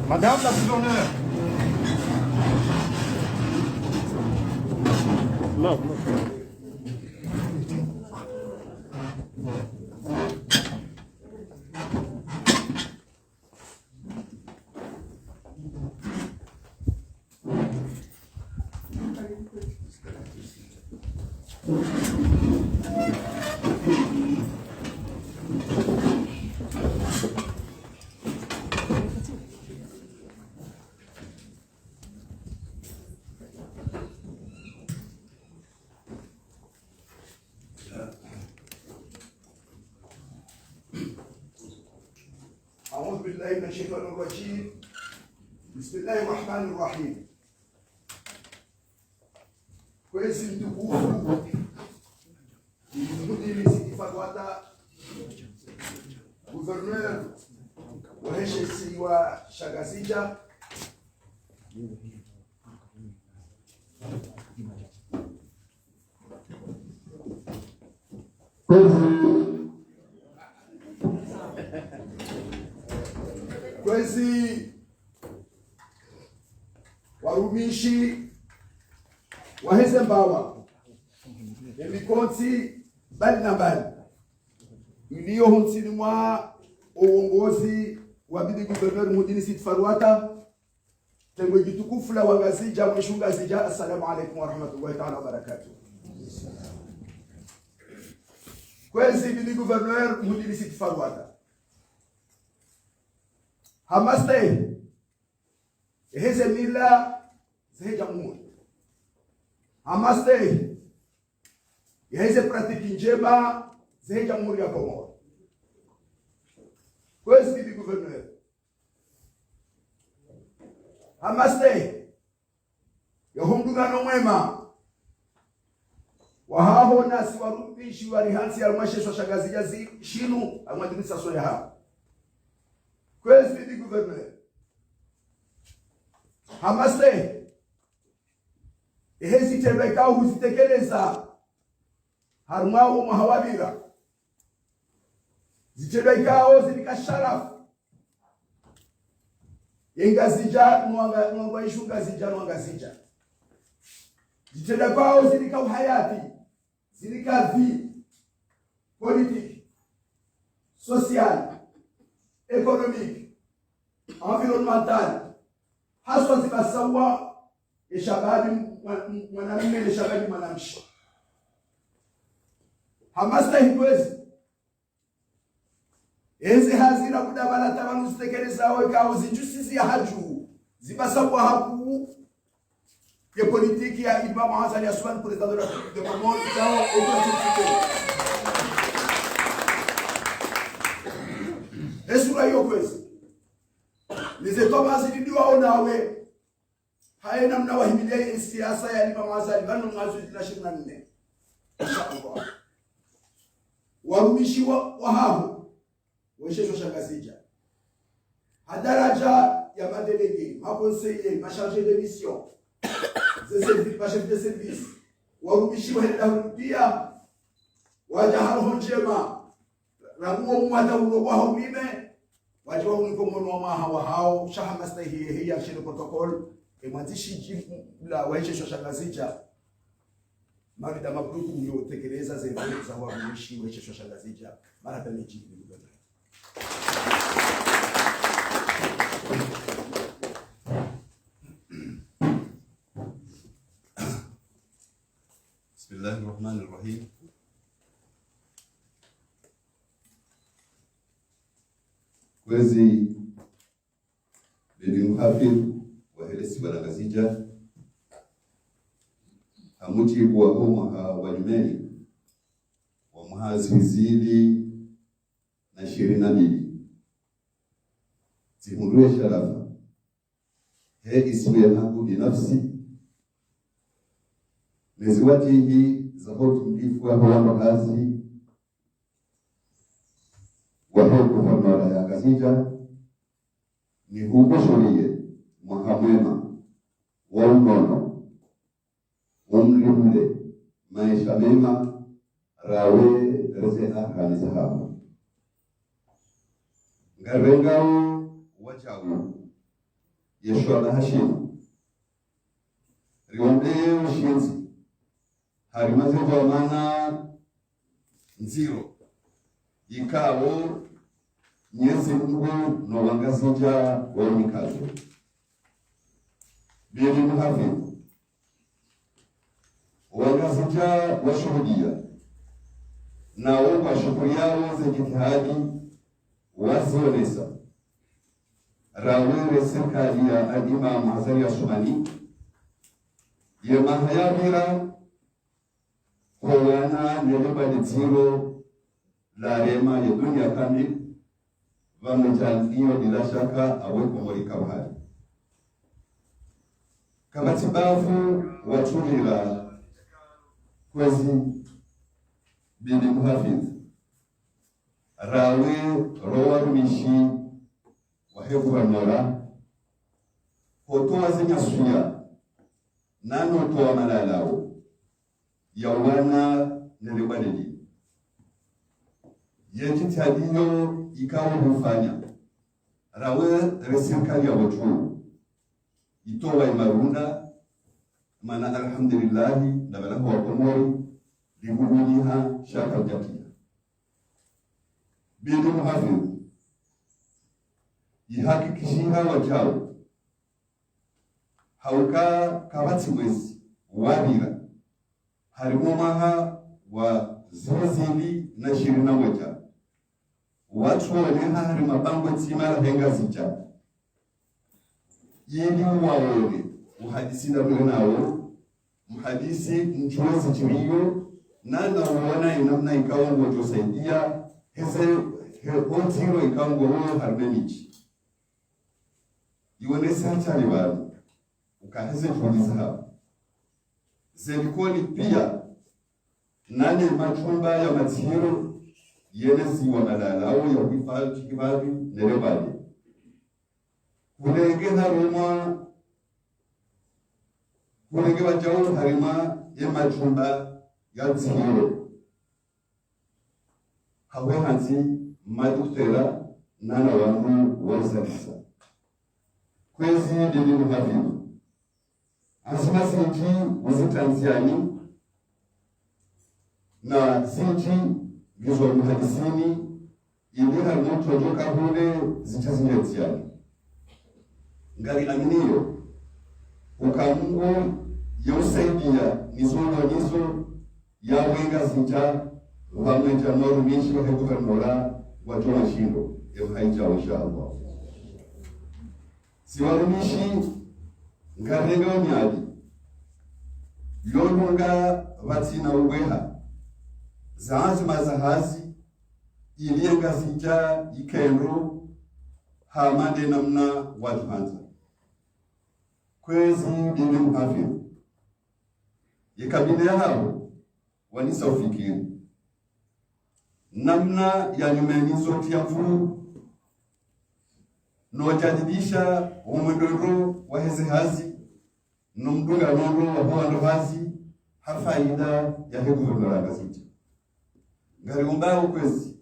Madame la gouverneur. Non. أعوذ بالله من الشيطان الرجيم. بسم الله الرحمن الرحيم. Kwezi mtukufu mhudiri Sikifatwata, gouverneur wa heshesi wa Shagazija, kwezi warumishi waheze mbawa emikonti bali na bali iliyo hunsini mwa uongozi wa bidi gouverneur mudini Sikifatwata tengwe jitukufu la Wangazija mwishungazija. Assalamu alaikum warahmatullahi ta'ala wabarakatuh. Kwezi bidi gouverneur mudini Sikifatwata hamaste heze mila ze jamhuri, hamaste heze pratiki njema ze jamhuri ya Komoro. Kwezi bidi gouverneur hamaste yahundugano mwema wahaho nasi warubishi warihansi ya mwasheshwa Shagazija shinu amwadinisa soya hapa. Kwezi bidi gouverneur hamaste ehezi tebeka huzitekeleza harumao mahawabira zitebekao zilika sharafu Ngazija nwanga ishungazija nwangazija zitebekao zilika uhayati zilika vi politique social économique environnemental haswa zibasawa eshababi mwanamume na shababi mwanamshi. Hamasta hikwezi enzi hazina kudabala tabanu zitekeleza we kao zijusizi ya haju zibasawa haku ya politiki ya Imam Hassan Yaswan president de la République de Comore kao autocritique esura hiyo kwezi nizetoba zidiwa onawe haina mna wahimilia siasa ya Imam Hassan bano mwazo 24 inshallah warumishi wa hapo weshesho Shagazija hadaraja ya madelege maconseiller machargé de mission chef de service warumishi wa pia wajaharo njema ranguo mwata ulo wa haumime wajua unikomono wa maha hao shahamasta hii ya shile protocol mwanzishi la wahesheshwa Shagazija mali da mabruku mliotekeleza zetu za warumishi wahesheshwa Shagazija mara tani chini. Bismillahir Rahmanir Rahim. Kwezi bidi muhafidh wa helesi Shagazija hamujibu wa homa wanyumeni wa muhazi wizili na 22 zihundue sharafa he isiwe yangu binafsi meziwatihi za hotu mlifu wa hawamba kazi wa hoku famara ya Ngazija ni hubushurie mwahamwema wa unono umlimle maisha mema rawe reze ahani zahabu garengao wachao yeshwa na hashimu riombe ushinzi harimaze kwa maana nziro ikao nyezi Mungu no wangazija wa mikazo bili muhafidh wangazija washuhudia nao kwa shughuli yao za jitihadi wazionesa rawere serikali ya Imam Azali Asumani ya mahayabira kwa wana nelebaditiro la rema ya dunia kamili wamejalio bila shaka awe kumulika bahari kama tibafu wachulira kwezi bili muhafidh rawe rowa rumishi wahebu wanora hotoa zinyasuya nano toa malalao ya wana nelebadili yejitadiyo ikawa hufanya rawe reserikali ya wachuu itowa imarunda mana alhamdulillahi na balahu wa komori liguguliha shaka jakia bili muhafidh ihakikishiha wajao hauka kabati mwezi wabira harimo maha wa zozili na 21 watu waneha hari mabango tsimara henga zicha yili waone muhadisi na mwenawo muhadisi mchuwezi chiriyo nana uwana inamna ikawango josaidia heze otiro ikawango huyo harbenichi iwane sacha liwani ukaheze juliza hapa zelikoni pia nane machumba ya matiro yenesi wa malalao ya kuhifadhi kibali nerebali kulenge haruma kulenge wajao harima ya machumba ya tiro hawe hanzi maduktera nana wangu wazalisa kwezi dili muhafimu asima sinji uzitanziani na sinji gizwa muhadisini ili harimoto joka hule zichazinyeziani ngari aminiyo ukamungu yausaidia nizo ya wenga zinja wamweja norumishi wa guvernora wa joma shindo ya haija wa inshallah siwarumishi ngarenga onyadi yonunga vatina uweha zaanzi mazahazi ilienga zinja ikendo hamande namna wajuhanza kwezi dili muhafidh yekabine hao wanisa ufikiri namna ya nyumenizo tiafu nojadidisha umwendoro wa heze hazi numdunga nondo wa huando hazi hafaida ya hegu vunora gaziti ngari umbao kwezi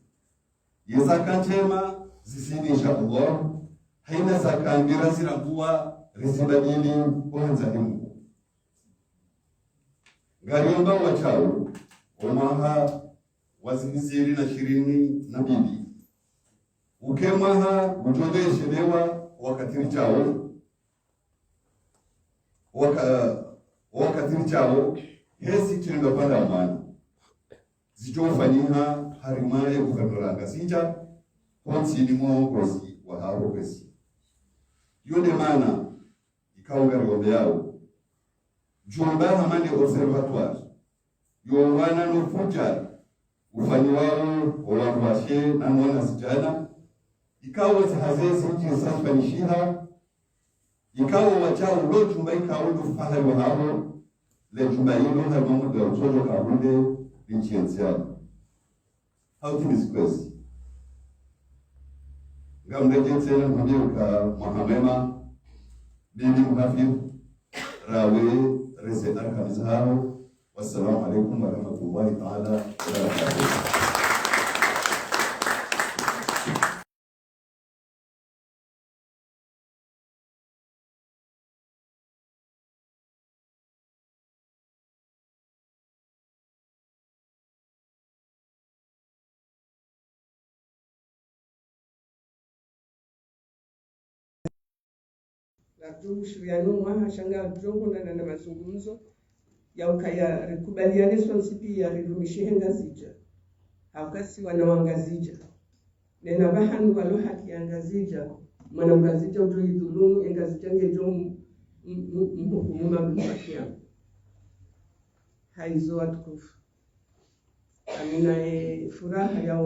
yezaka njema zisini insha Allah haina zaka ngira zirambua rizibadili ohanza himu ngari umbao wachao omaha wazimiziri na 22 ukemaha ujogesherewa wakatiri chao hezi chiringa panda amani zichofaniha harimaye guvernora ngasinja honsi mwongozi wa haro kwesi yone mana ikaunga riombe yao jumba hamani observatoire yowana nufuja ufani wao wawakwashe na mwana zijana ikawa zihazezi nchi sanfanishiha ikawa wachao lo jumba ikawa lo fahari wa hao le jumba hilo halimamu ya utojo kabunde nchi yenziano hau timizi kwezi ngamreje tena mbiuka mahamema bibi muhafidh rawe reze arkamizharo. Wassalamu alaikum warahmatullahi ta'ala wabarakatuh. Arjo ushiriano mwaha shanga arjo kuna na mazungumzo ya ukaya rekubaliane sonsi pia rirumishi hengazija. Haukasi wanawangazija. Nena bahanu walo haki angazija. Mwanamgazija ujo idhulumu engazija ngejo mhukumu makia. Haizo watukufu. Amina furaha ya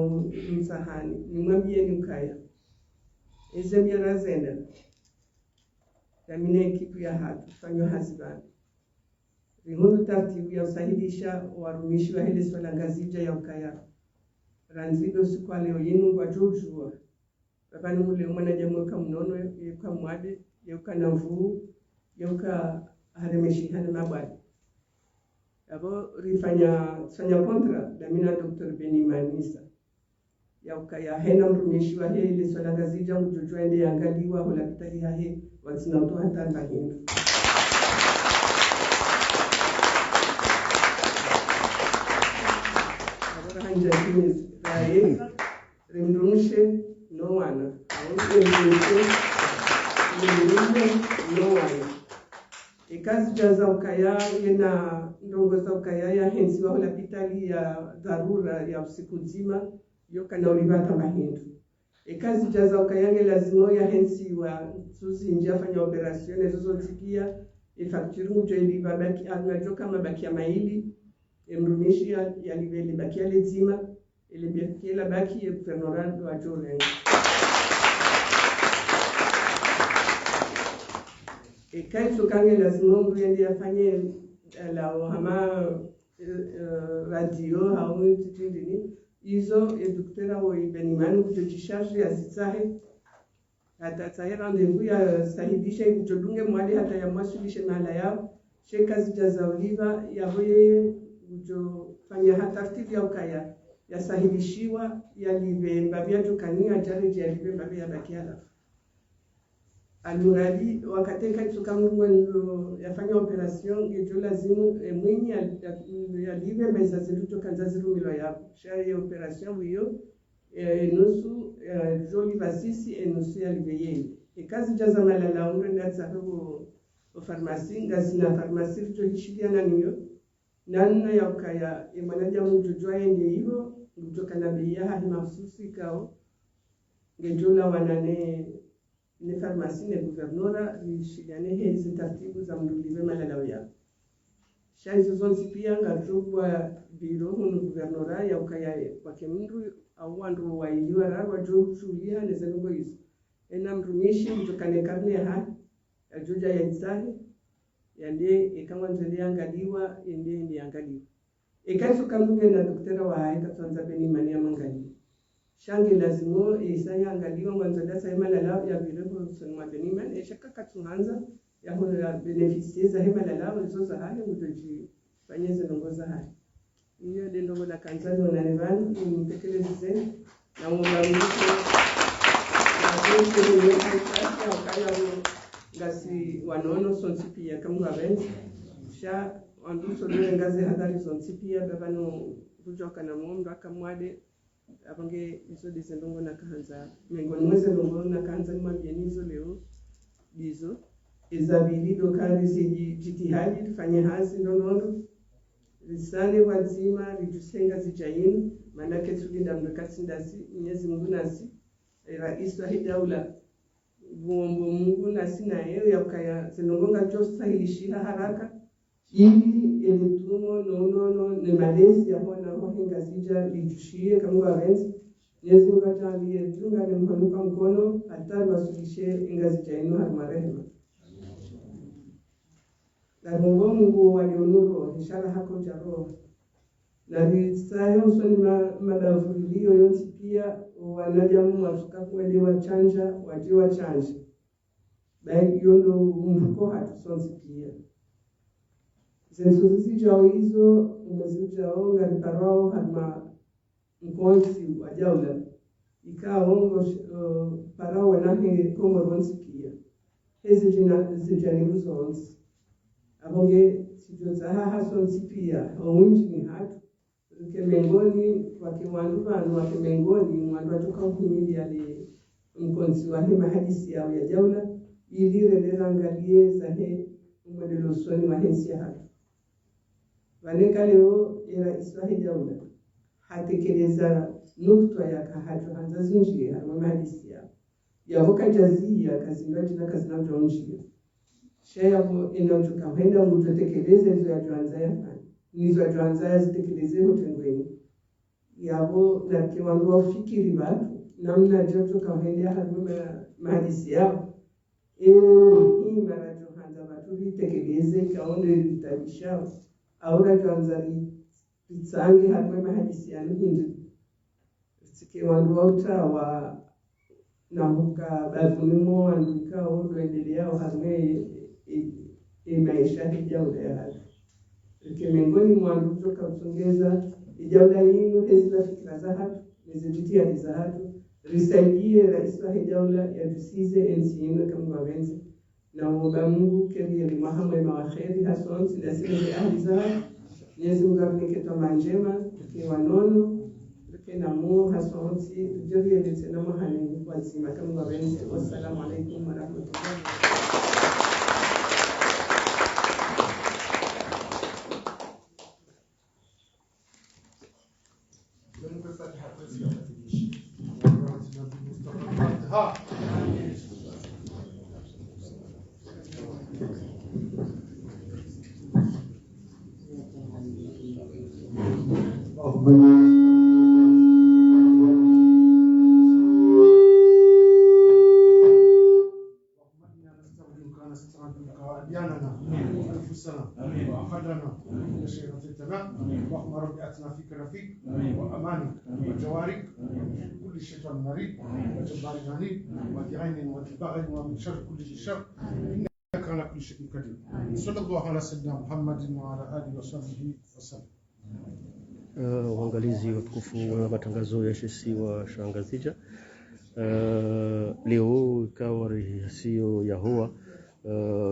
msahani. Nimwambie ni ukaya. Ezemia razenda. Amina ekipu ya hatu. Fanyo hazibani. Rihundu tartibu ya usahidisha warumishi wa hele swala ngazija ya ukaya. Ranzido siku leo yenu kwa jujua. Babani mule umana jamuka mnono yuka mwade, yuka namvu, yuka haremeshi hana mabadi. Abo rifanya kontra damina Dr. Benimanisa. Yauka ya hena mrumishi wa hele swala ngazija mjujua ende yangaliwa hula pitali ya he wazinautu hatamba hindu. Hanjatini rae rimdumushe no wana rimdumushe no wana ikazi jaza ukaya yena ndongo za ukaya ya hensi wa hospitali ya dharura ya usiku nzima yoka na ulivata mahindu ikazi jaza ukaya nge lazima ya hensi wa suzi nje afanya operasione zozo tikia ifaktiru mjo iliva baki anajoka mabaki ya maili mrumishi ya liveli baki alezima ile la baki ya gouvernorat wa Jordan kaito kange lazima mruende afanye la hama radio au titindini hizo doktora wa Benimani kujisharge asitsahe hata tsahe rendezvous ya sahidisha kujodunge mwali hata ya mwasilishe mala yao sheka zijaza oliva ya hoye ujo fanya hatartibu ya ukaya ya sahilishiwa ya live mbavya tukania jareji ya live mbavya bakiala alurali wakateka tukamwe ndo yafanya operation ngejo lazimu mwenye ya live mbeza zinduto kanza zirumilo yabo shari ya operation hiyo nusu joli vasisi nusu ya live yeye ikazi jaza malala umre ndatsa ko pharmacie ngazina pharmacie jo hishidiana niyo nanna ya ukaya imanaja mjujua ende hiyo kutoka na bia hadi mahsusi kao ngejula wanane ni pharmacie ne guvernora lishigane hizi taratibu za mdulive malalao ya shaizo zonzi pia ngajugwa biro hunu guvernora ya ukaya kwa kemndu au wandu wailiwa rawa jo shulia ne zengo hizo ena mrumishi mtokane karne ha ajuja ya isahi yande ikawanzele angaliwa ende angaliwa ikaso kamunge na daktari wa haika tsanza Benimani amangali shange lazimo isaya angaliwa mwanzada sai malala ya bireho sunma Benimani shaka katsunza ya hola beneficie za malala zo za hali mudoji fanyeze ndongoza hali hiyo ndongo la kanzani na Levan mtekeleze na mwanamke na kile ni kaya ngasi wanono sonsi pia kama benzi sha anduso lwe ngazi hadari sonsi pia babano kujoka na muomba kamwade abange iso disendongo na kanza mengoni mweze ndongo na kanza ni mabienizo leo bizo izabili dokali siji jitihadi tufanye hasi ndonondo risale wazima lijusenga zijaini manake tulinda mnakasindasi Mwenyezi Mungu nasi rais wa daula Mungu na sina yeo ya ukaya zinongonga josta hilishira haraka ili elitumo no ne malezi ya hona hohinga zija lijushie kama warenzi Yesu ngatalie tunga ne mhanuka mkono hatari wasulishe ingazija ino harmarehema na Mungu walionuro ishara hako jaro na risayo usoni madavulio yonsi pia wanajamu watuka kuelewa chanja wajiwa chanja bai yondo mfuko hatusonsi pia zensuzi jao hizo umezijao ngaliparao hama mkonsi wajaula ikaongo parao wanahe komoronsi pia hezi jina zijanibu zonsi abonge sijozaha sonsi pia onwinji ni hatu kemengoni wakiwandu vandu wakemengoni mwandu atoka ukumili ali mkonsi wa hima hadisi yao ya jaula ili renderangalie zahe umwelelo usoni mahensi hatu vaneka leo era iswahi jaula hatekeleza nukta ya kahatu hanza zinjia harma mahadisi yabo kajazia kazinga jina kazina jonjia shayabo inojuka henda mtu tekeleze hizo ya juanza ya fani nizo ya juanza ya zitekeleze hotengweni yabo na kiwango wafikiri watu namna joto kahenda harma mahadisi yao hii mara johanza watu litekeleze kaone litabishao ahora juanzari pitsange harma mahadisi yanu hindi kiwango wa namuka bazunimo andika oendelea harme maisha hijaula ya hatu miongoni mwa ndugu kusongeza ijaula hino hezila fikra za hatu nizijitihadi za hatu risaidie rais wa hijaula ya dusize ensi yenu kama wawenzi na muomba Mungu keri limaha mwema wa kheri hasonsi na sile ahli za hatu Mwenyezi Mungu afunike tamaa njema tukiwa nono na mu hasonsi tujue ni tena mahali wazima kama wawenzi. Wassalamu alaikum warahmatullahi اللهم رب اتنا فيك رفيق وامانك وجوارك كل شيطان مريض وجبار عنيد وعين وبغي ومن شر كل شر انك على كل شيء قدير. صلى الله على سيدنا محمد وعلى اله وصحبه وسلم. Waangalizi watukufu wa matangazo ya shesi wa Shangazija, leo ikawa sio ya huwa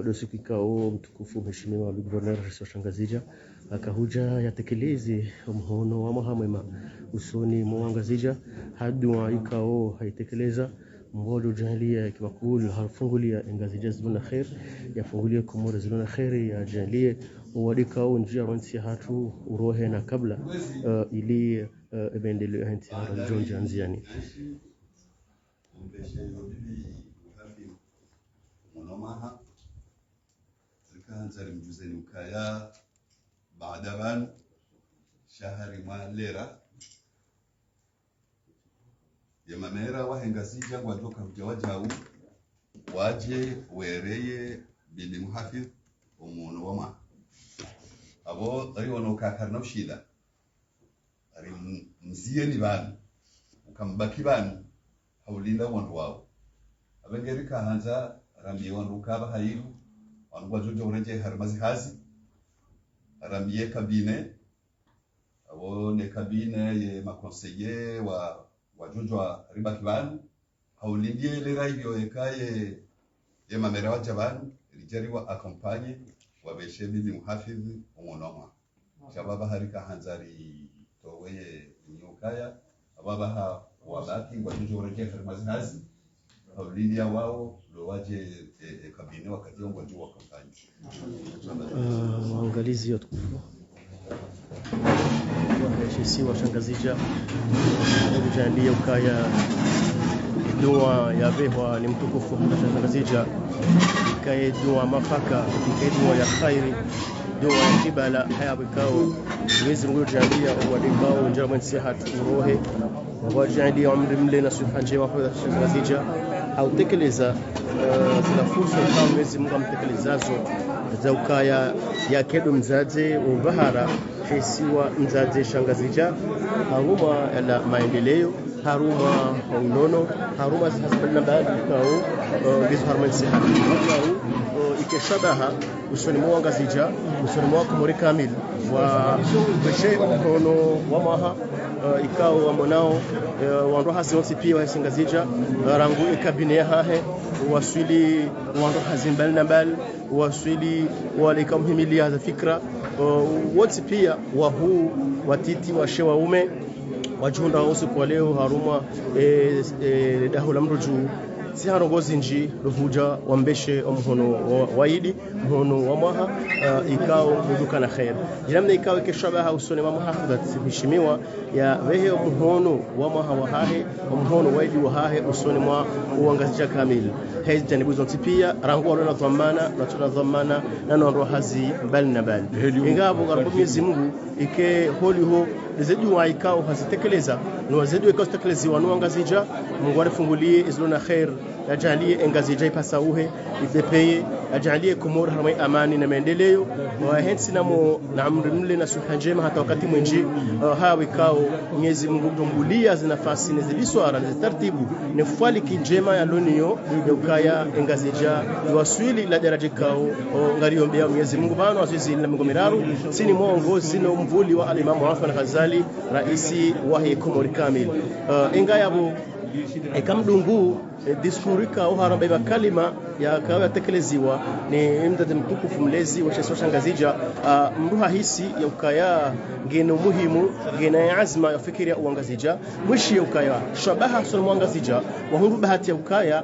dosi kikao mtukufu mheshimiwa Guverneur wa Shangazija akahuja yatekelezi mhono wa mahamema usoni mwangazija hadwa ikao haitekeleza mbodo jahilia kimakul harfungulia ngazija ziluna khair yafungulia kumura ziluna khair ya jahilia wadikao njia wansi hatu urohe na kabla ili ebendele hanti haran jonji anziani monomaha zikanzari mjuzeni ukaya baadaban shahari mwalera yamamera wahengazija wajoka hujawajau waje wereye bili muhafidh umuno wama abo ari wanokakarna ushida ari mziyeni bani ukambaki bani haulinda wandu wao abengerika hanza ramye wandu kaba hayiru wandu wajoja ureje harmazi hazi ramye kabine abo ne kabine ye makonseye wa jojo riba kibani haulindie le radio ekaye ye mamera wa jabani rijari wa accompagne wa beshebi bi muhafidhi umonoma shababa harika hanzari toweye nyukaya ababa ha wabaki wa jojo ureje harmazi hazi haulindia wao ndo waje kabine wakati wa juu wa kampani. Waangalizi watukufu shesi wa Shangazija kujandia ukaya dua ya behwa ni mtukufu wa Shangazija ikaye dua mafaka ikaye dua ya khairi dua ya kibala haya bikao Mwenyezi Mungu jalia wadikao njama nsihat urohe wajalia umri mle na subhanje wa Shangazija hautekeleza zina fursa kama Mwenyezi Mungu amtekelezazo za ukaya ya kedo mzaze ubahara hesiwa mzaze Shangazija haruma ya maendeleo haruma unono haruma hasbana baadhi kao bizharman sihat au ikeshabaha usoni mwangazija usoni mwako muri kamil wa beshe ukono wa maha ikao wa monao wandu hasi pia wa Shangazija rangu ikabine hahe wasili wandu hazimbal nambal wasili wale kamhimilia za fikra wote pia wa huu watiti wa shewa ume wajunda usiku leo haruma dahula mruju si harongozi nji ruhuja wambeshe omhono waidi mhono wa mwaha ikao muduka na khair jiramna ikao keshabaha usone mama hafidhat heshimiwa ya wehe omhono wa mwaha wa hahe omhono waidi wa hahe usone mwa uangazija kamil hez janibuzo tipia rangu walona dhamana na tunadhamana na nonro hazi bal na bal ingabo garbu Mwenyezi Mungu ike holi ho zedu wa ikao hazitekeleza no zedu ikao tekelezi wanu angazija Mungu alifungulie izlona khair ajalie engazija ipasauhe idepeye ajalie kumur harmai amani na maendeleo wa hensi namo na amri mle na suha njema hata wakati mwingi hawi kao Mwenyezi Mungu kumbulia zinafasi niziliswara nizitartibu nifali kinjema ya loniyo ya ukaya engazija waswili la daraja kao ngariombea Mwenyezi Mungu bana wazizi na mingomiraru sini mwongozi no mvuli wa al-Imam Afan Ghazali raisi wa Komori Kamil ingayabo ekamdungu diskurika au haramba kalima ya kawa tekeleziwa ni mdada mtukufu mlezi wa Sheikh Shangazija mruha hisi ya ukaya ngeno muhimu ngena azma ya fikiri ya uangazija mwishi ya ukaya shabaha sura muangazija wa huru bahati ya ukaya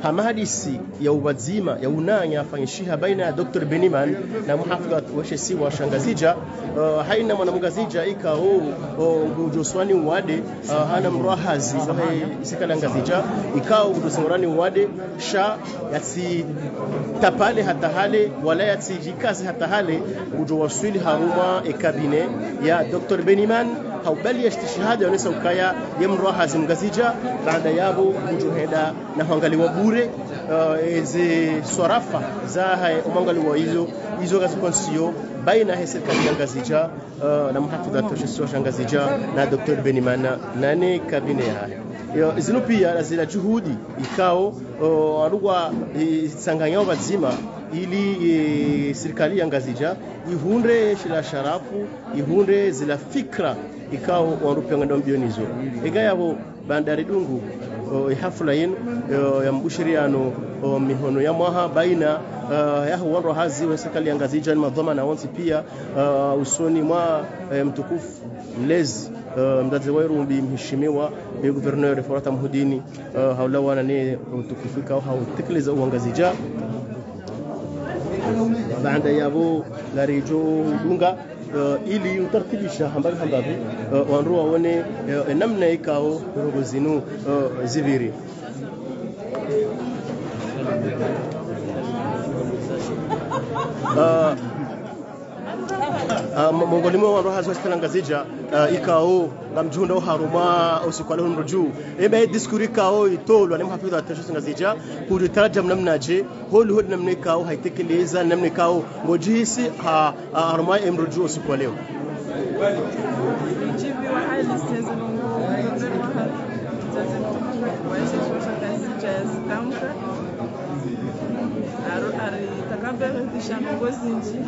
hamahadisi ya ubazima ya unanya fanyishiha baina ya Dr. Beniman na muhafidhat wa Sheikh wa Shangazija haina mwanamgazija ikao Joswani wade hana mrahazi wa sikala ngazija ikao Joswani wade sha yati tapale hata hale wala yati jikazi hata hale ujowasili haruma ekabine ya Dr. Beniman haubali ya istishhada yonesa ukaya yemrahazi mgazija baada yabo ujoheda na hangaliwa bure eze swarafa za umangaliwa hizo gazikonsiyo baina ya serikali ya Ngazija na muhafidhat wa Sheikh Shangazija na Dr. Benimana nane kabine ya zino pia zila juhudi ikao arugwa sanganyao bazima ili serikali ya Ngazija ihunde shila sharafu ihunde zila fikra ikao warupenga ndombionizo igayabo bandari dungu hafla yenu ya mbushiriano mihono ya mwaha baina ya wanro hazi wa serikali ya Ngazija ni madhamana wansi pia usoni mwa mtukufu mlezi mdaze wa Irumbi mheshimiwa bi governor Forata Mhudini haulawana ni mtukufika au hautekeleza uangazija baada yabo garijo dunga ili utartibisha hambavi wanro waone namna ikao rogozinu ziviri mongolimo wa roha zote Ngazija ikao ngamjunda haruma usikwale hunruju ebe diskuri kao itolwa ni mhafidha tashusi Ngazija kulitarajam namnaje holi hodi namna ikao haitekeleza namna ikao ngojisi haruma emruju usikwale jibi wa hali sasa zitamka takabele kishangozi nchi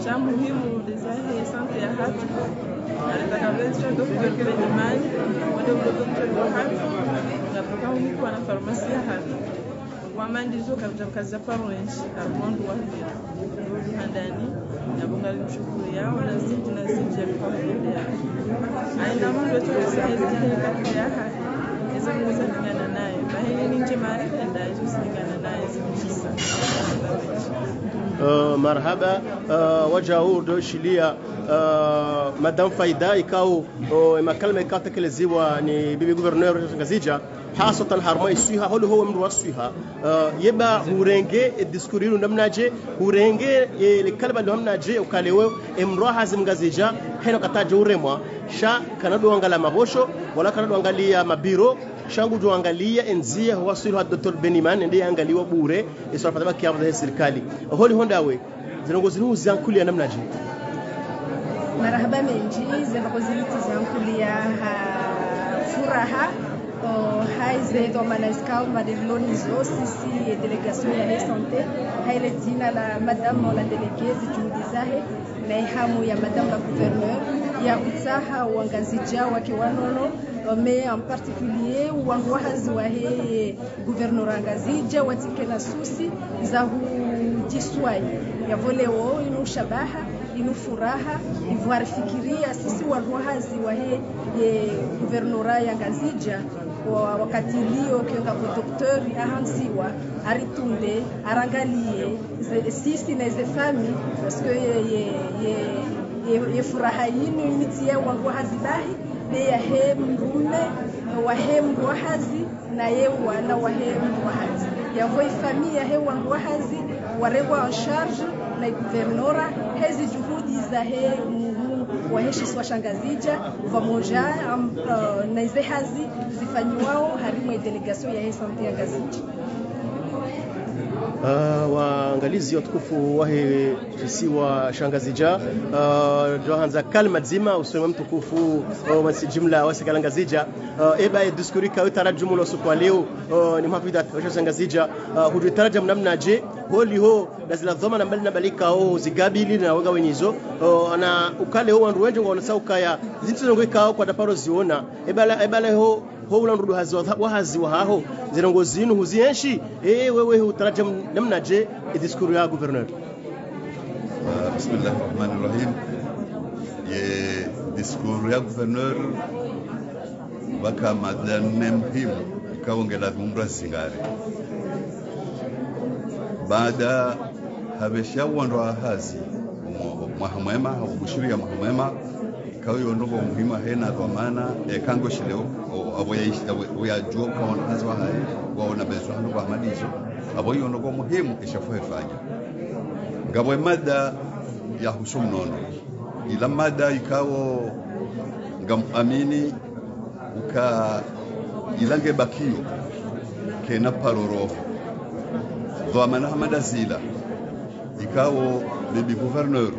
cha muhimu dezahe sante ya hatu takabele cha Dr. Benimani wale Dr. Wahatu na programu kwa na farmasi ya hatu wamandizo kazi za parents armondo wa handani na bungali mshukuru yao na ziti ya kwa ya aina mambo tulisaidi katika ya hatu hizo nguzo zingana naye bahini nje maarifa ndio zingana naye zikisa marhaba wajao doshilia madam faida ikao makalma ikatekeleziwa ni bibi governor Ngazija hasatan harma isuha holo huwa mru wasuha yeba hurenge diskuriru namnaje hurenge le kalba ndo namnaje ukalewe emroha zimgazija heno kataje uremwa sha kanado angala mabosho wala kanado angalia mabiro shangu jo angalia enzia wasilu Dr. Beniman ndiye angaliwa bure isofata baki ya serikali holi hondawe zinongozi nuzi ankuli namnaje marhaba menji zinongozi zankulia furaha haize domana iskao madeloni zo sisi delegation ya santé haile jina la madame la déléguée juhudi zahe na hamu ya madame la gouverneur ya utsaha uangazija wake wanono mais en particulier wanwahazi wa he gouverneur Ngazija watikena susi za hujiswai ya voleo inu shabaha inu furaha ivoire fikiria sisi wanwahazi wa he gouverneur ya Ngazija wakati lio kionga doktor ahansiwa aritunde arangalie sisi na ze family parce que ye furaha yinu initia wangu hazibahi de ya he mrume wa he mwahazi na ye wana wa he mwahazi ya voi famia he wangu hazi warewa en charge na guvernora hezi juhudi za he waheshi swa Shangazija pamoja na hizo hazi zifanywao harimu delegation ya sante ya Ngazija. Waangalizi watukufu wahe kisiwa Shangazija dohanza kalma zima usema mtukufu jumla wasikala Ngazija eba diskurika utarajumu lo kwa leo ni mhafidha wa Shangazija hudutaraja namna je holi ho lazila dhoma na mbali na balika au zigabili na waga wenyizo na ukale ho wandu wenje ngona saukaya zitizongeka kwa daparo ziona ebala ho ulandu wahazi waho zirongo zinu huzienshi wewe utaraja namna je diskuru ya governor. Bismillahirrahmanirrahim. Ye diskuru ya governor baka madane muhimu ikaongela mumbra singari baada habesha wandu hazi mahamwema au bushiri ya mahamwema kawi ondongo muhimu hena dhamana kango shileo aboya jua kaona hazwa hai waona bezwa ndo kwa madizo aboyo ondongo muhimu ishafuhe fanya ngabwe mada ya husumnono ila mada ikawo ngam amini uka ilange bakio kena paroro dhamana hamada zila ikawo bibi gouverneur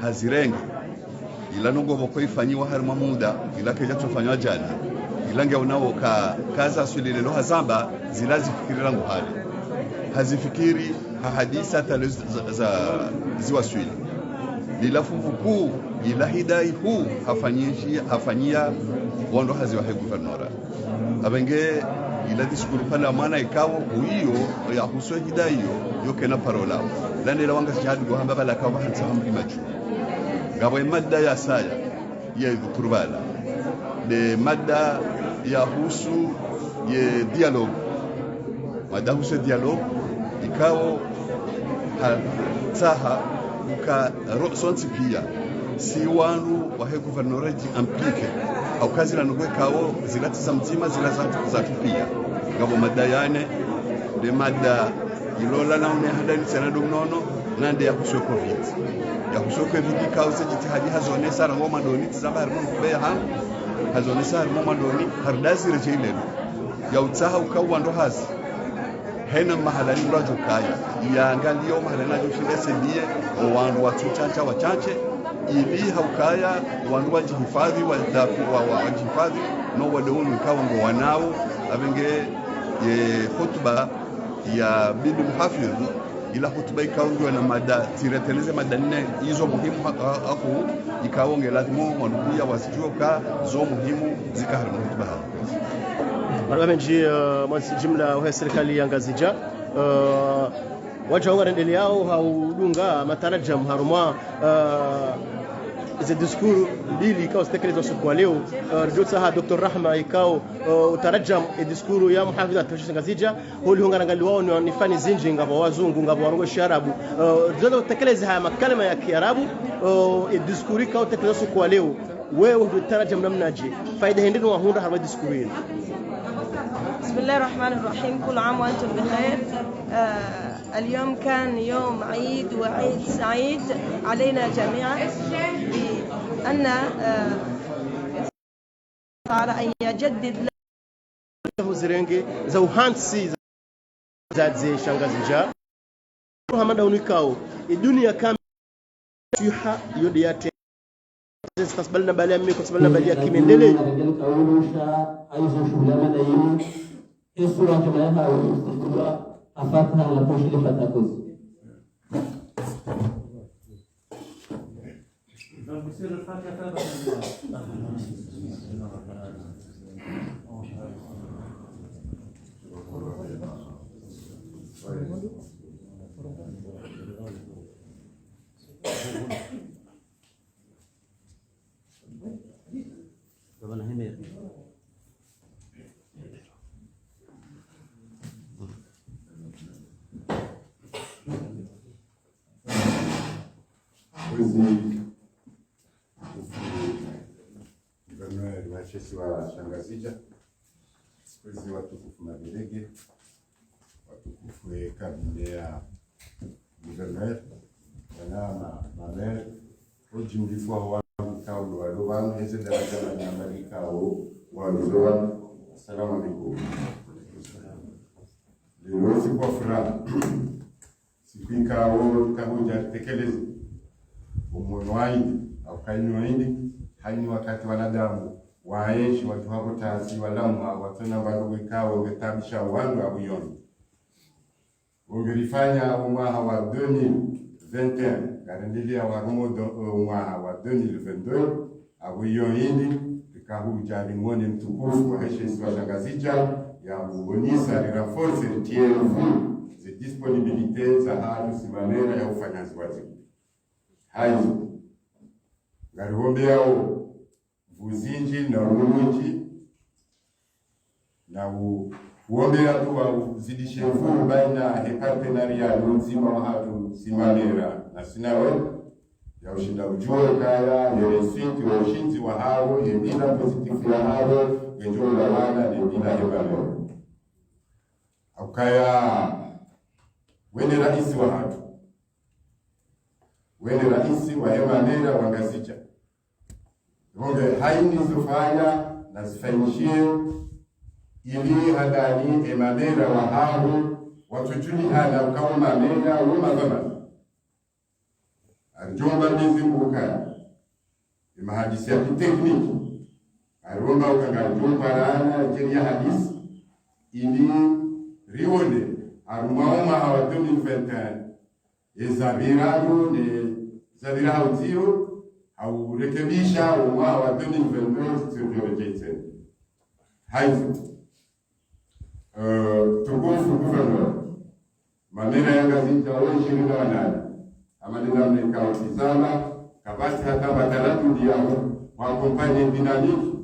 hazirenga ila nungo boko ifanyiwa harima muda ila keja tufanywa jana ila nge unao kaza sulile lo hazamba zilazifikirira nguhali hazifikiri hadisa za ziwa swili lila fuvuku ila hidai huu hafanyia wando haziwa he guvernora abenge ila diskuru pala maana ikawo uiyo ya huswe hidai yo kena parola lani la wanga shahadu gohamba bala kawa hansa hamri machu ngabo madda ya saya ya kurbala de madda ya husu ye dialogue madda husu dialogue ikawo saha uka sonsi pia si wanu wa he governorate implique au kazi la nugwe kawo zilati za mzima zila za tupia ngabo madda yane de madda ilola na unehanda ni senado mnono nande ya kuswe covid ya kusoko viki kauze jitihadi hazone sara ngoma doni tizaba harimo kubeya ha hazone sara ngoma doni hardazi rejele ya utsaha ukawa ndo hazi hena mahala ni rajo kaya ya angalio mahala na joshile sedie wandu watuchacha wachache ili haukaya wandu wajihifadhi wajihifadhi no wadonu ikawa ngo wanao abenge ye hotuba ya bibi muhafidh ila hutuba ikaongwa na mada tireteleze madanne hizo muhimu hapo ikaonge lazima wanuia wasijuka zo muhimu zikahari hutuba hapo barabamenji mwansi jumla wa serikali ya Ngazija wacha wanendele yao haudunga matarajam haruma ze diskuru mbili ikao stekelezwa siku leo rjotsa Dr. Rahma ikao utarajam diskuru ya muhafidha wa Ngazija holi hongarangaliwa wao ni fani zinji ngabo wazungu ngabo warongo sharabu rjoza utekeleza haya makalima ya Kiarabu diskuru ikao tekelezwa siku leo wewe ndio utarajam namnaje faida hendino wa hunda harba diskuru hili. بسم الله الرحمن الرحيم كل عام وأنتم بخير اليوم كان يوم عيد وعيد سعيد علينا جميعا بأن على أن يجدد له زرنجي زوهانسي زاد زي Shangazija Muhammad unikao الدنيا كاملة فيها يوديات استقبلنا بالي ميكو استقبلنا بالي كيمندلي الصورة كلها واستخدمها أفاتها على كل شيء فتاكوز. Guverneur Washesi wa Shangazija, Kwezi watukufu maderege, watukufu kabine ya Guverneur, wana mamer, oji mlifu wa kaulu wa luwan, heze daraja na nyamarika wa luwan. Assalamu alaikum. Leo siku wa furaha, siku ikao kahuja tekelezi, umuno waindi, au kaini waindi, haini wakati wanadamu, waeshi watu hapo taasi, walamwa, watona waluwekao, wetabisha wangu abuyoni. Ungelifanya umwaha wa 2021, karendilia wa umwaha wa 2022, abuyoni, kahuja limoni mtukufu wa Heshesi wa Shangazija, ya ubonisa renforce zi disponibilite za hatu simanera ya ufanyazi wazibu. Haizo ngariombe yao vuzinji na umunji na uombe yatu wa uzidishe mfuru baina hepartenaria nzima wa hatu simanera na sinawe ya ushinda ujue kaya yereswiti wa ushinzi wa hao yembina pozitifu ya hao genjo la wana yembina hebaleo aukaya wene raisi wa hatu wene raisi wa hemanera wangazija Ronge haini zufanya na zifanyishie ili hadani emanera wa hao watujuli hana ukawa manera umagama arjomba nizimbuka imahadisi ya kitekniki aromba ukangarjomba rana jeria hadisi ili rione arumauma hawa 2021 ezabirayo ne zabira hauzio au rekebisha umwa wa 2022 sirjorejete haifu tukufu guvernor manera ya gazeti wa 28 amadina mneka utizama kabasi hata batalatu ndiao wa kompanye dinamiki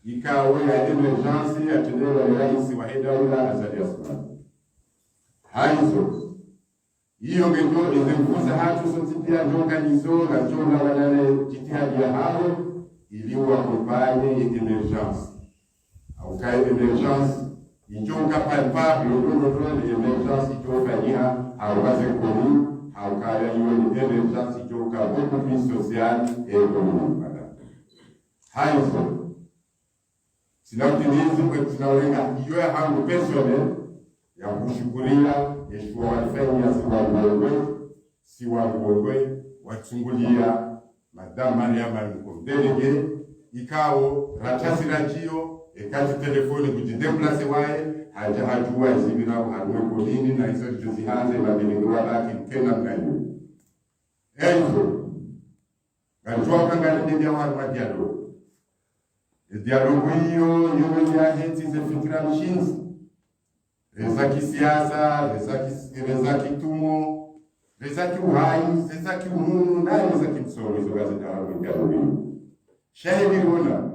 ikawe ya emergency ya tendero ya raisi wa hedaula azali asma haizo hiyo ngejo izemkuza hatu sotitia joka nizo na jona wanane jitihadi ya hao iliwa kompanye emergency au kai emergency ijoka palpable le emergency ijoka niha hawaze koni au kaya hiyo ni emergency ijoka beaucoup plus social et économique. Haizo sinatinizi kwa tunawenga hiyo ya hangu personnel ya kushukuria yeshua walifanya siwa ngongwe watungulia Madame Mariama Mkomdelege ikao ratasi rajio ekati telefoni kujideplase wae haja hajua zibira uhanwe kolini na hizo juzihanze madelege wala kimkena mganyo enzo gajua kangani ndia wa dialogue dialogue hiyo ya heti ze fikira mshinzi reza kisiasa, reza kitumo, reza kiuhai, reza kiumunu, na reza kimsoro hizo gazeti hawa dialogue. Shahidi huna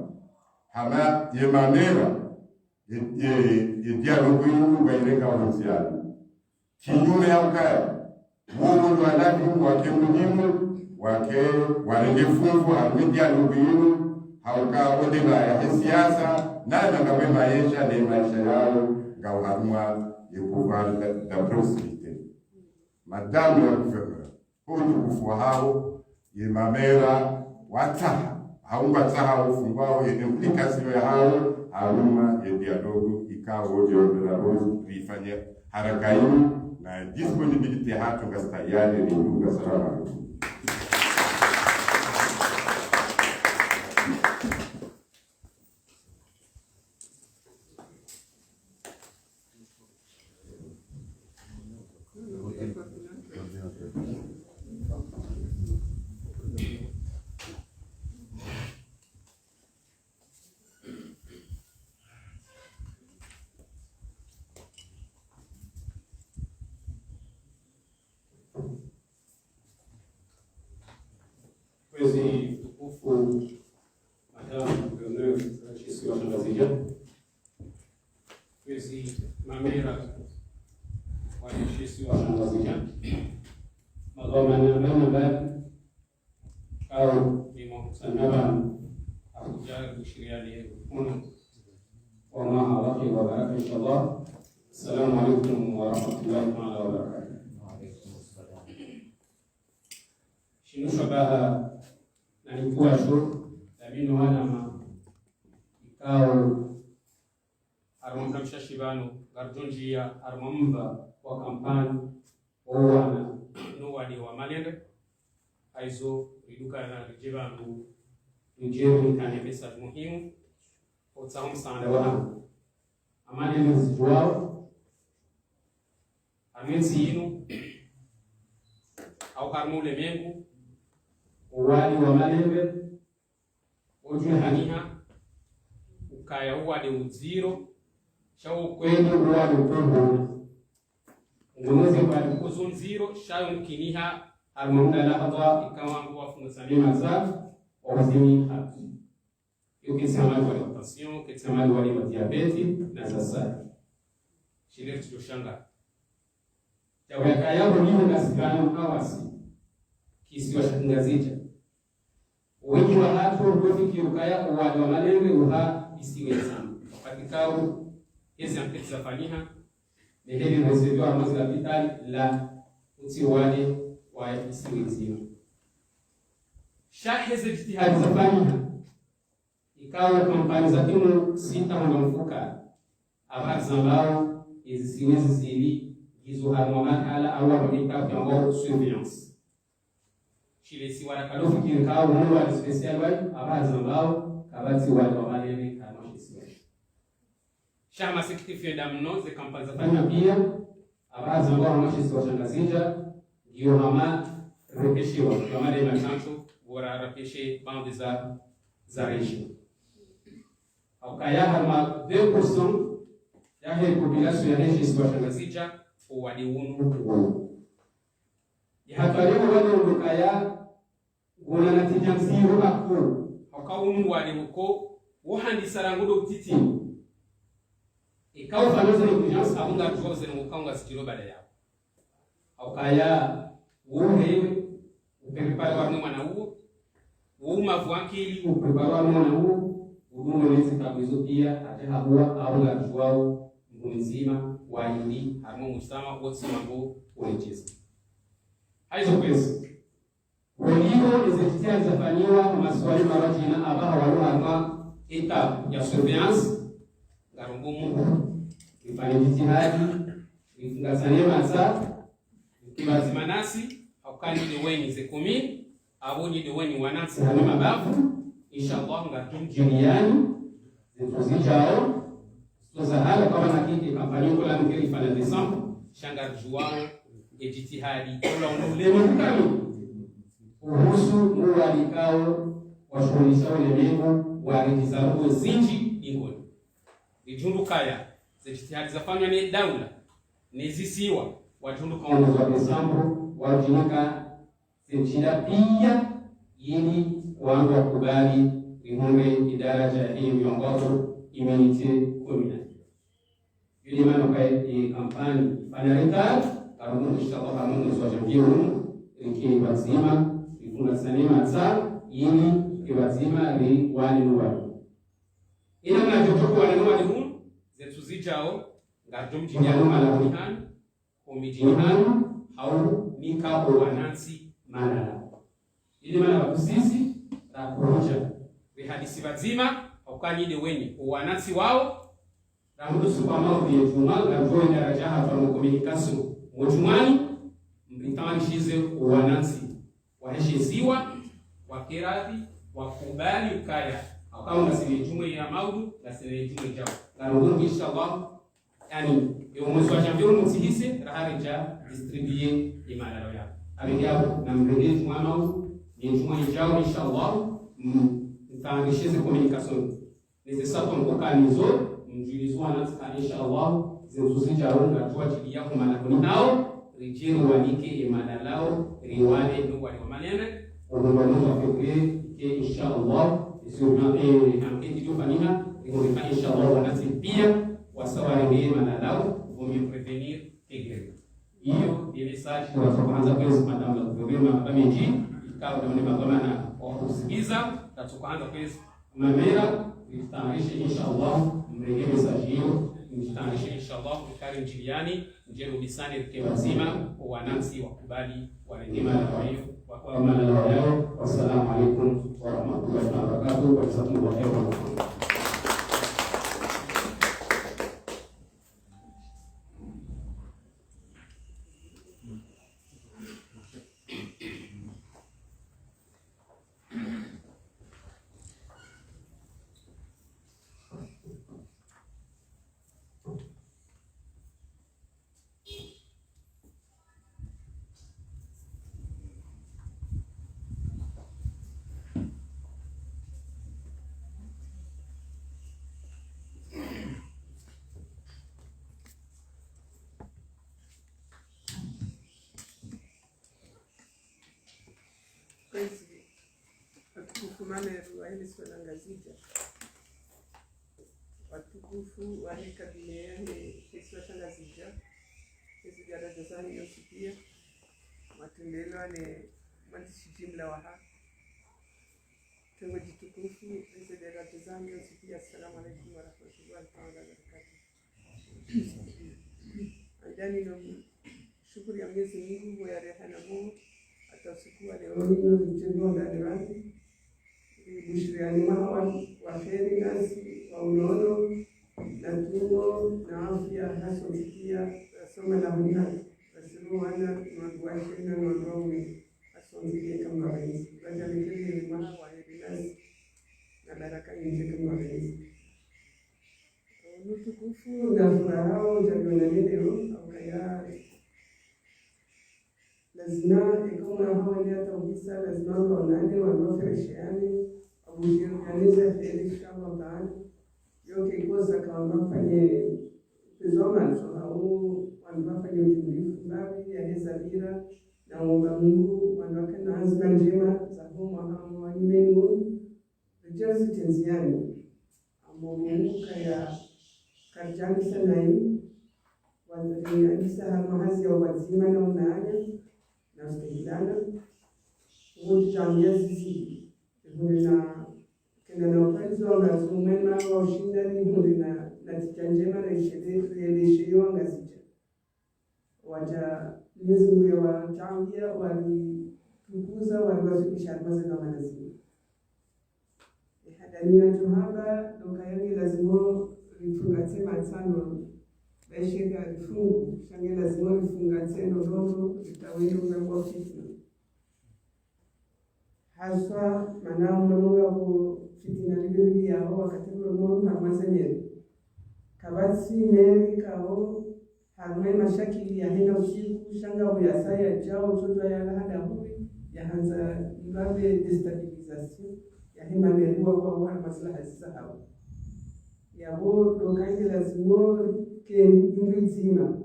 hama yemanera dialogue hiyo baireka wansiani kinyume ya ukaya mungu wanadi wake muhimu wake warenge fungu harumi dialogue hiyo hauka odema ya siasa na ngawe maisha na maisha yao ngao harumwa pouvoir da proximité. Madame la gouverneure, utukufu hao ye mamera wataha haunga taha ufungwao ye implikasio ya hao haruma ye dialogue ikao de la rose rifanye haraka hii na disponibilité hatu ngastayari ni nduga salama. Mwezi tukufu Madame Guverneur Washesi wa Shangazija, mwezi mamera Washesi wa Shangazija, magomana mbali au limekusanyana akuja kushiria leo وما الله وبركاته إن شاء الله. السلام عليكم ورحمة الله تعالى وبركاته. شنو شبه nalikuwa sho labino wana ma ikao armamda mshashibano garjonjia armamba wa kampani owana no wadi wa malende aizo riduka na rijibangu njeri kane message muhimu otsam sanda wana amane mzijuao amensi inu au karmule mengu uwali wa malembe ujue haniha ukaya uwali uziro shau kwenye uwali upehu ungunuzi kwa kuzunziro shau mkiniha armamda lahadha ikawa mkuwa fungusamima za wazimi hatu yu kisamali wali watension, kisamali wali wa diabeti na zasari shile tujoshanga jaweka yao niho kasikano kawasi kisiwa shakingazija wengi wa hatu rufiki ukaya uwali wa malembe uha isiwe sana katikao hizi anketi za faniha neheli reservio armazi la vitali la uti wale wa isiwe zima shaheze jitihadi za faniha ikawa kampani za timu sita mfuka habari za mbao hizi siwezi zili hizo harmomakala au wamika kwa surveillance chile si wala kalofu kirikao mungu wa special wai abazi ambao kabati wale wa malele kama shisiwa shama sekitifu ya mno ze kampani za fanya pia abazi ambao kama shisiwa shangazija ndio mama repeshiwa kama ile machanto bora repeshe bande za région au kaya harma 2% ya hii population ya région shisiwa shangazija wadi unu yahatwalimu wale undukaya gona natija nziro akko hakawunu wale uko wohandi sarangudo utiti ikaw fanoza intelligence abunga tuwaze n'umukanga sikiro bale yabo akaya wohewe uperepare wa mwana uwo umavu akili uperepare wa mwana uwo udumo nezi kabizo pia atahabua abunga tuwao nzima waindi harimo mustama wote mambo urejeza haizo pesa waliyo izitikia zafanywa maswali marajina abaha waluharma eta ya surveillance garungumu ifanye jitihadi ifungazane masa kibazima nasi haukani deweni zekumi abonyi deweni wanansi hano mabafu inshallah ngatumjiriani zituzijao tuzahala kama nakiki kampani kula mkiri fana Desemba shanga juwao ejitihadi kula unulemu kami kuhusu muwalikao washughulisha ulimwengu wa rejizaruo zinji ingoni ijundu kaya zitihadi zafanywa ni daula nezisiwa wajundu kaongozi wa Desemba wajinika zinjida pia ili wangu wakubali ihunge idaraja ya hii miongozo immunity community yule mano kai kampani panarita karamu inshallah karamu swa jambiru iki bazima ifunga sanima za ili kibazima ri wali nuwa ina na jojo wali nuwa ni zetu zijao ngajum jinyano malakunihan komijinihan au nika wanansi manala ili mana kusisi na kuruja bihadisi bazima ukani de wenye wanansi wao ramudu supamao vya juma gajoe na rajaha kwa communication mojumani mbitangishize wanansi waheshiziwa wakiradhi wakubali ukaya akawa ngasiri jumwe ya maudu ngasiri jumwe jao ramudu inshallah yani mwezi wa jambiru msihise raharija distribuer imalalo ya abiyao na mrede jumwa maudu ni jumwe jao inshallah mtangishize communication necessaire mkokanizo mjilizwa na inshallah zinzuzijao ngajua chini yako malakoni hao rijiri wanike imana lao riwane ndugu wa manene ugondono wa fikri ke inshallah isiyona hanketi jofanyika ingorika inshallah wanati pia wasawari imana lao vumi prevenir tigre hiyo ni message kwa kwanza kwa madam la gouvernement ameji ikawa ndio magomana wa kusikiza na tukaanza kwezi mamera iftarishe inshallah mrege message hiyo iftarishe inshallah ukari njiliani njero bisani kwa wazima wanansi wakubali warejema na hiyo kwa maana yao. Wassalamu alaykum wa rahmatullahi wa barakatuh wa jazakumullahu khairan. Watukufu mameru wa hili swala ngazija, watukufu wa hii kabine ya hii swala ngazija, hizi daraja za hiyo sipia, matembelewa ni mwandishi jimla wa hapa. Tengo jitukufu, hizi daraja za hiyo sipia. Assalamu alaikum wa rahmatullahi wa barakatuh. Andani no shukuru ya Mwenyezi Mungu ya rehema Mungu atausiku wa leo ni mchezo wa darani bishriani mahawan wa kheri nasi wa unono na tumo na afya hasa usikia soma la mwana asimu wana mwanguashi na mwangomi asonzilie kama rais baada mikili maha wa kheri nasi na baraka nje kama rais nutukufu na furahao jagona leo au kaya lazima ikoma hawa ni hata ubisa lazima waonane wanaoferesheane abushirikianiza heri inshallah taala yote ikosa kama fanye pezoma au wanafanya ujulifu baadhi ya hezabira na muomba Mungu wanawake azma njema za humo wa imenu rejelsi tenziani Mungu kaya karjani sanai wanzalianisa hamahazi ya wazima na unanya na ustahilana ujamia zizi na kena na upanzi wa ngazumema wa ushindani na tijanjema na isheyo ngazija waja Mwenyezi Mungu wachangia walitukuza waliwazidisha almazi na manazima ihadania johaba dokayangi lazima rifungatse matsano baishega rifungu shange lazima rifungatse ndondo litawendo ngwa fitna haswa manao mwanunga ku fitina libiri yao wakati mwanunga harmasanyeri kabasi meri kao harmai mashakili ya hina usiku shanga uyasaya jao utoto ya lahada hui ya hanza ibabe destabilization ya hima merua kwa wana maslaha zisahau ya bo dokaini lazimo ke indri zima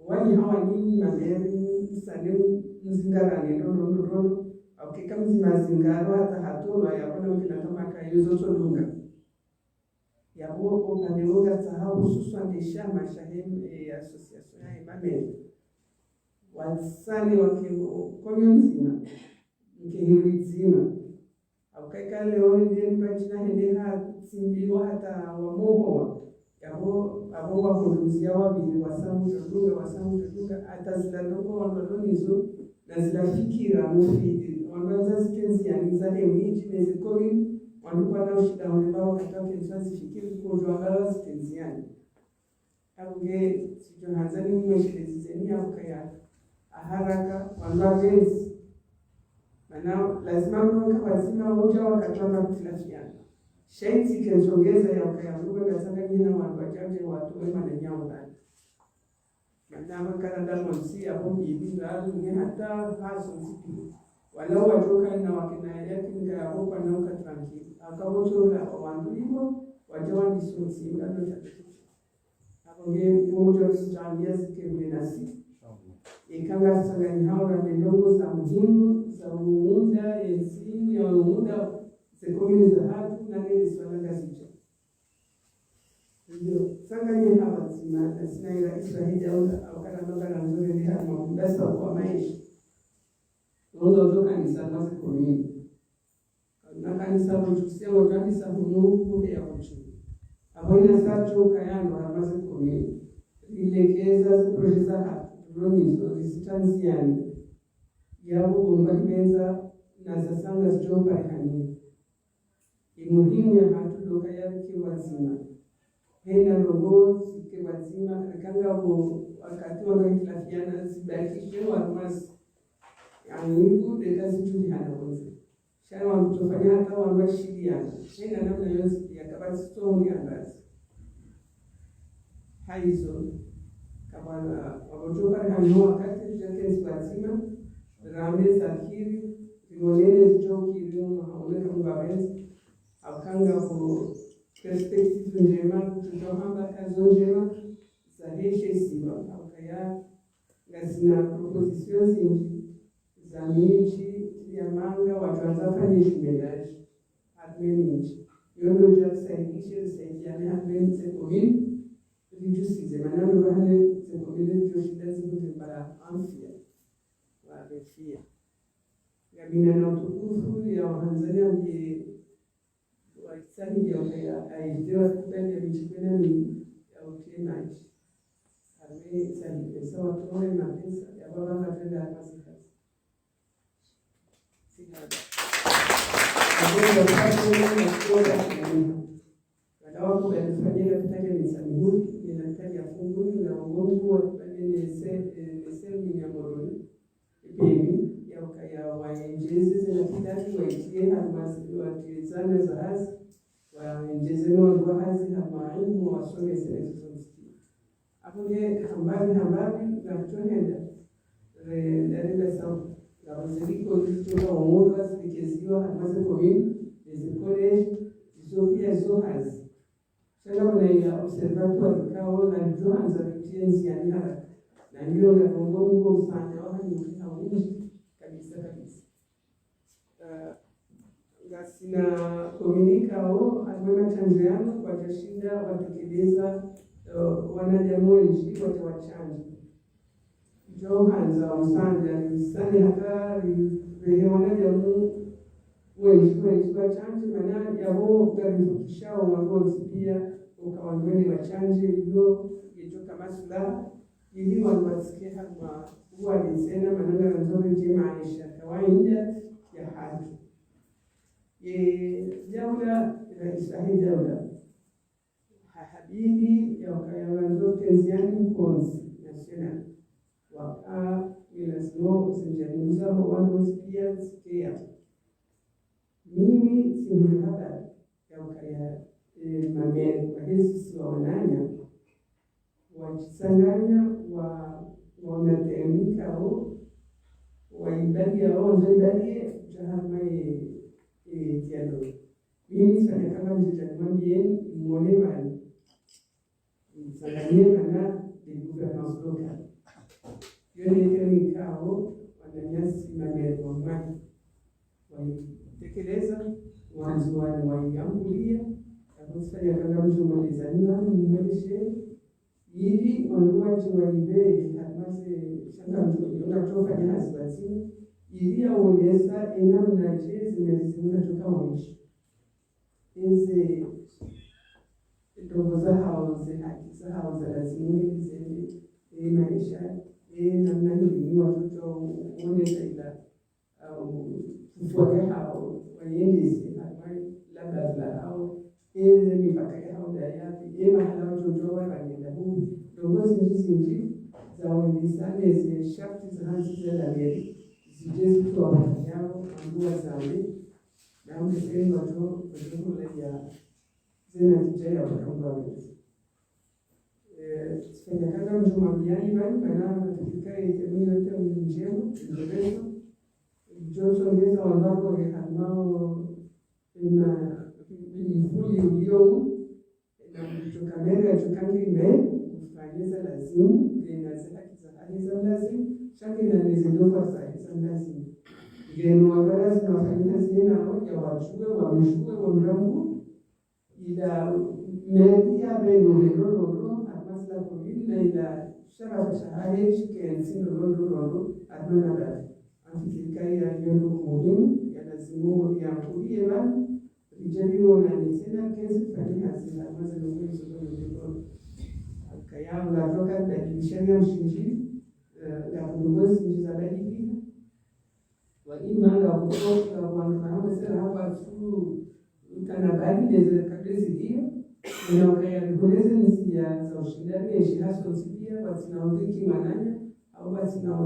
wani hawa nini mameri salimu mzingarani rondo au kika mzima zingaro hata hatolo ya wana mkina kama kayuzo tolunga ya bo opaneoga sahau hususan desha mashahem association ya mameri wasani wakego konyo mzima mkehiri zima au kaika leo ndiye mpachina hendeha simbiwa hata wamohowa yabo abo wakuluzia wabili wasamu tadunga hata zilandoko wandolonizo na zilafikira mufidi wanaweza zitenziani zale miji nezikori wandukwa na ushida wanebao katake nsazi fikiri kujwa ngala zitenziani abuge sijo hanzani mweshilezizeni au kaya aharaka wanwavenzi mana lazima mnuka wazima wote wakatona kutilafiana shaiti kenzongeza ya ukayanduga gasanga jina watu wachache watu wema na nyao ndani mana Canada monsi hapo bibi ngaru ni hata haso sipi wala watoka na wakina yake nga hapo kwa nauka tranquilo akabotola wandu hivyo wajawa ni sosi ngalo tatu hapo nge mmoja msitania zikembenasi ikanga sanga ni hao na ndogo za muhimu za muda enzini ya muda sekomini za hatu na nini swala gazija ndio sanga ni hawa zima na sina ila Israeli au kana ndoga na nzuri ni hapo mbasa kwa maisha Ndo kanisa mase komini. Na kanisa kutusia ngo kanisa hunuku ya kuchu. Aboina sacho kayano mase komini. Ilekeza ziprojeza hapa. Tulionizo zisitanziani. Yabo kumbalimeza na zasanga zijopa hanyini. Imuhimu ya hatu doka yake wazima. Hena robo sike wazima akanga wakati wanailafiana zibakishe warumasi. Yangu deka situli hanaonza. Shana wamtofanya hata wamashiriana. Hena namna yonsi ya kabati stongi angazi. Haizo. Kabana wabotoka hano wakati tujakensi wazima. Rame zakiri. Ringonene zijoki ringo haoneka mbabenzi. Akanga ku perspective njema kutohamba kazo njema za heshe siba akaya ngazina proposition zingi za miji ya manga watu wazafanya shimendaji admeni yondo jasaidishe saidiane admeni sekomini vijusize manano bahane sekomini joshida zibute para amfia wabefia gabina na utukufu ya wahanzania mje waisani ya aidewa kupenda ya michikwena ni ya utenaji. Arme sani pesa watore na pesa ya baba hatenda hapasi kazi. Sihada. Kwa wakati ya kuoda kumina. Kadawa kubelifanyika kutake misamihu, ninataka ya fungu na ugongu wa kupande nesemi ya moroni. Ipemi ya waenjezi zinakidaki waitie hamasi watilizana za hazi waenjezi wa hazi hamaimu wasome senetuzonsikia. Apunge hambari na kutonenda darila sabu la waziriko lichunga umunga zilikeziwa hamasi komini lezi college izopia zo hazi. Shana kuna ila observatoire kao na johanza vitienzi ya nihara na ndio na mungo msanya wahani mkita winji kabisa. Gasina komunikao almema chanjano kwa jashinda watekeleza wanajamii wote wachanja. Johanza usanja sani hata vile wanajamii wengi wachanje maana yao garifukishao magonzi pia ukawangweni wachanje hiyo yejoka masula ili wanwasikie hapa huwa nisena manana nzuri jema maisha kawaida ya haki. Jaula raisahi jaula habibi ya wakayawanzo tenziani mkonzi national waka ilasimo usinjaniza huwano pia sikia. Mimi sinu habari ya wakaya mamere kwa hizi siwa wananya wachisanganya wanatemika au waibadi yao nzaibadi jahamai dialogo. Mimi sana kama mjijamambieni mwone mani msanganie mana de gouvernance locale. Yoni temikao wananyasi mamere wa mwani waitekeleza wanzuani waiambulia akusanya kanga mjumaliza nani mweleshe ili wanuaji waibee hamase shanga mjumaliza unatofanya hasibati ili yaonyesha namna je zimezunguka toka waishi hizi ndogo za hauze haki za hauze lazima hizi maisha namna hii watoto uonyesha ila au kufuata hao waendezi ambaye labda au mipaka yao dayati mahala watoto wanaenda huko ndogo zinji za waendesane zi sharti za hanzi za laberi zijezi kwa watu yao ambua zambi na msema watu ya zina kijaya wakamba wezi sifanya kanga mjumambiani bani mana katika itemio yote mjema mjerezo Johnson ngeza wandako ya kamao na mfuli ulio na mtukamera tukangi ime kufanyeza lazimu na zaka kizahaniza lazimu shaki na nizidofa za lazimu ngeno wabarazi na wafanyina zina hoja wachue wamshue wamrangu ila media benu hedoro amasla covid na ila sharafa shahari shike nsindo rondo atmana dali antisikaya vyombo muhimu yalazimu yakulie watu vijaliwa na nisena kesi kufanya hazina kwanza ndio hizo ndio kayao ngatoka dalilishania mshinji ya kuongozi nchi za dalili wa imanga kutoka kwa mfano sasa hapa tu kana baadhi ya kazi hiyo inaongea kueleza nisia za ushindani ya shirika sosidia basi naongeki mananya au basi na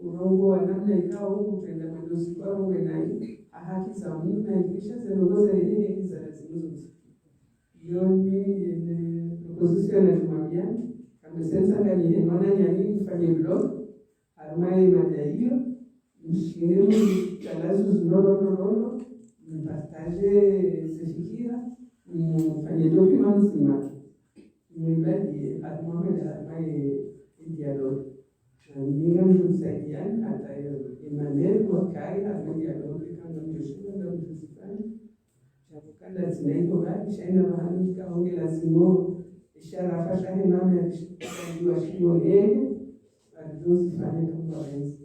urongo wa namna ikawa huko kwenda madosi kwa roho na haki za Mungu na kisha ziongoze nini hizi za lazima hiyo ni proposition ya tumwambia kama sensa gani maana nyani mfanye blog armai mada hiyo mshikilimu talazo zindoro mpartage sefikira mfanye document nzima mwibadi atmameda armai dialogue ninga mtusaidiani hata Emmanuel Wakai dialogue kama mjishika ndio mtusifanye chakukanda zinaiko gani shaina mahali kaonge lazima ishara fasha mama ya shimo yeye alizozifanya kama wenzi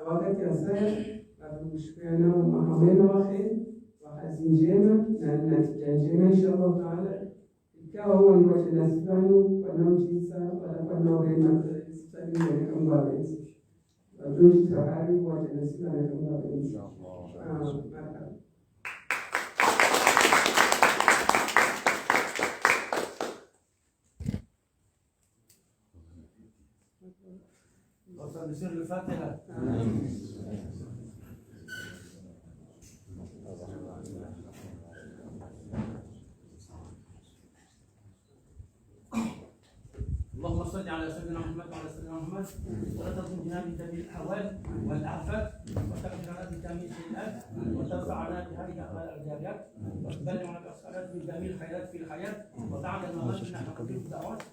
wakati asaya wakumshukana mahameno wake wakazi njema na natija njema inshallah taala ikawa huwa ni watenasifanu wanaojisa wala wanaorema sitani kama wenzi wajuji tayari watenasifanu kama wenzi بسر الفاتحة. اللهم صل على سيدنا محمد وعلى سيدنا محمد ولا تكن بنا من جميع الاحوال والافات وتغفر لنا بجميع السيئات وترفعنا بهذه الاعجابات وتبلغنا باصالات من جميع الخيرات في الحياه وتعالى الممات نحن في الدعوات